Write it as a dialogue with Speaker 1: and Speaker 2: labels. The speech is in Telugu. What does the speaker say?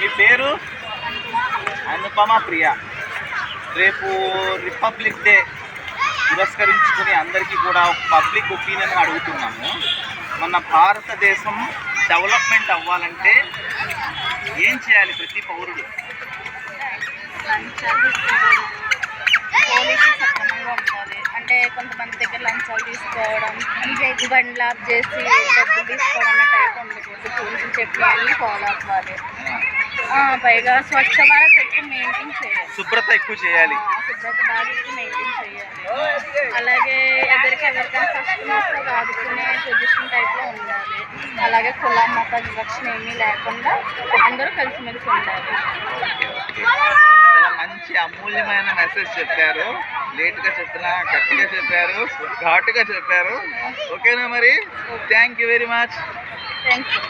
Speaker 1: మీ పేరు? అనుపమ ప్రియ. రేపు రిపబ్లిక్ డే పురస్కరించుకుని అందరికీ కూడా పబ్లిక్ ఒపీనియన్ అడుగుతున్నాము. మన భారతదేశం డెవలప్మెంట్ అవ్వాలంటే ఏం చేయాలి ప్రతి పౌరుడు?
Speaker 2: పోలీసు సక్రమంగా ఉండాలి. అంటే కొంతమంది దగ్గర లంచాలు తీసుకోవడం, బండ్లు ఆఫ్ చేసి డబ్బులు తీసుకోవడం అన్న టైప్ ఉండకూడదు. పోలీసులు చెప్పినవన్నీ ఫాలో అవ్వాలి. పైగా స్వచ్ఛ భారత్ ఎక్కువ మెయింటైన్ చేయాలి.
Speaker 1: శుభ్రత ఎక్కువ చేయాలి.
Speaker 2: శుభ్రత బాగా ఎక్కువ మెయింటైన్ చేయాలి. అలాగే ఎవరికైనా కస్టమర్స్లో ఆదుకునే పొజిషన్ టైప్లో ఉండాలి. అలాగే కుల మత వివక్షణ ఏమీ లేకుండా అందరూ కలిసిమెలిసి ఉండాలి.
Speaker 1: చాలా మంచి అమూల్యమైన మెసేజ్ చెప్పారు. లేట్గా చెప్పినా గట్టిగా చెప్పారు, ఘాటుగా చెప్పారు. ఓకేనా మరి? Thank you very much.
Speaker 2: Thank you.